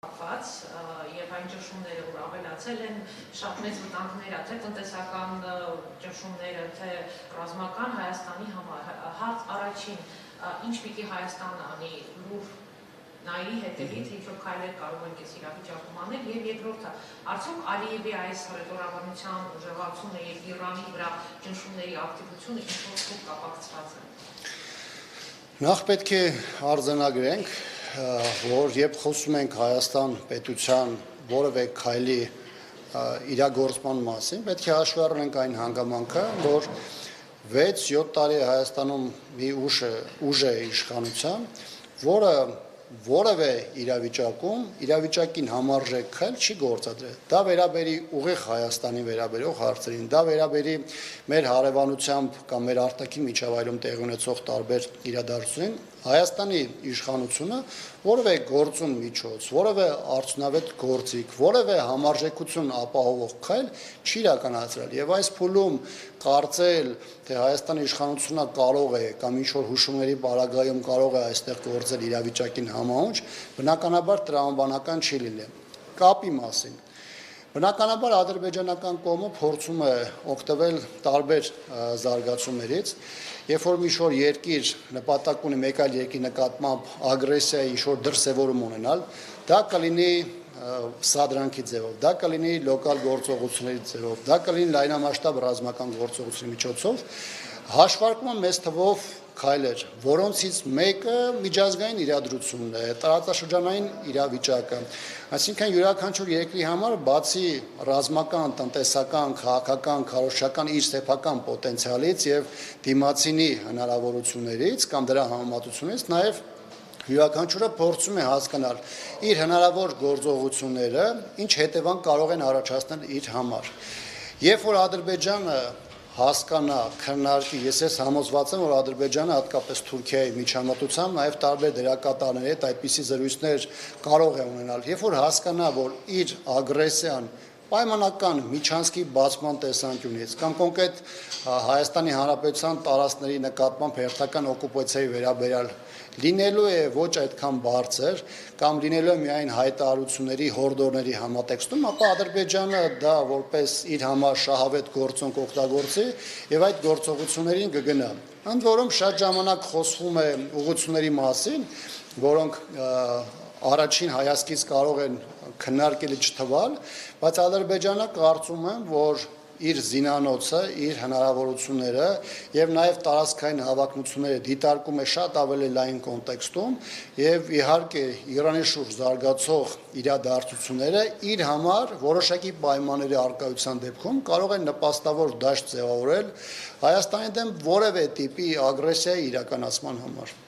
կապված եւ այն ճնշումները, որ ավելացել են, շատ մեծ վտանգներ ա, թե տնտեսական ճնշումները, թե ռազմական Հայաստանի համար։ Առաջին, ինչ պիտի Հայաստանը անի, լուր նայի հետևից, ինչ-որ քայլեր կարող ենք այս իրավիճակում անել, եւ երկրորդը, արդյոք Ալիևի այս հռետորաբանության ուժեղացումը եւ Իրանի վրա ճնշումների ակտիվությունը ինչ-որ փոքր կապակցված է։ Նախ պետք է արձանագրենք, որ երբ խոսում ենք Հայաստան պետության որևէ քայլի իրագործման մասին, պետք է հաշվի առնենք այն հանգամանքը, որ 6-7 տարի Հայաստանում մի ուժ է իշխանության, որը որևէ իրավիճակին համարժեք քայլ չի գործադրել։ Դա վերաբերի ուղիղ Հայաստանի վերաբերող հարցերին, դա վերաբերի մեր հարևանությամբ կամ մեր արտաքին միջավայրում տեղի ունեցող տարբեր իրադարձություններին, Հայաստանի իշխանությունը որևէ գործուն միջոց, որևէ արդյունավետ գործիք, որևէ համարժեքություն ապահովող քայլ չի իրականացրել։ Եվ այս փուլում կարծել, թե Հայաստանի իշխանությունը կարող է կամ ինչ-որ հուշումների պարագայում կարող է այստեղ գործել իրավիճակին համահունչ, բնականաբար տրամաբանական չի լինել։ Կապի մասին։ Բնականաբար ադրբեջանական կողմը փորձում է օգտվել տարբեր զարգացումներից, երբ որ ինչ-որ երկիր նպատակ ունի մեկ այլ երկրի նկատմամբ ագրեսիայի ինչ-որ դրսևորում ունենալ, դա կլինի սադրանքի ձևով, դա կլինի լոկալ գործողությունների ձևով, դա կլինի լայնամասշտաբ ռազմական գործողությունների միջոցով, հաշվարկվում է մեծ թվով քայլեր, որոնցից մեկը միջազգային իրադրությունն է, տարածաշրջանային իրավիճակը, այսինքն յուրաքանչյուր երկրի համար բացի ռազմական, տնտեսական, քաղաքական, քարոզչական իր սեփական պոտենցիալից եւ դիմացինի հնարավորություններից կամ դրա համեմատությունից, նաեւ յուրաքանչյուրը փորձում է հասկանալ իր հնարավոր գործողությունները, ինչ հետևանք կարող են առաջացնել իր համար։ Երբ որ Ադրբեջանը հասկանա, քննարկի, ես համոզված եմ, որ Ադրբեջանը հատկապես Թուրքիայի միջամտությամբ նաև տարբեր դերակատարների հետ այդպիսի զրույցներ կարող է ունենալ, երբ որ հասկանա, որ իր ագրեսիան պայմանական միջանցքի բացման տեսանկյունից կամ կոնկրետ Հայաստանի Հանրապետության տարածքների նկատմամբ հերթական օկուպացիայի վերաբերյալ լինելու է ոչ այդքան բարձր կամ լինելու է միայն հայտարարությունների հորդորների համատեքստում, ապա Ադրբեջանը դա որպես իր համար շահավետ գործոնք օգտագործի եւ այդ գործողություններին կգնա։ Ընդ որում շատ ժամանակ խոսվում է ուղղությունների մասին, որոնք առաջին հայացքից կարող են քննարկելի չթվալ, բայց Ադրբեջանը կարծում եմ, որ իր զինանոցը, իր հնարավորությունները եւ նաեւ տարածքային հավակնությունները դիտարկում է շատ ավելի լայն կոնտեքստում եւ իհարկե Իրանի շուրջ զարգացող իրադարձությունները իր համար որոշակի պայմանների արկայության դեպքում կարող են նպաստավոր դաշտ ձևավորել Հայաստանի դեմ որևէ տիպի ագրեսիայի իրականացման համար։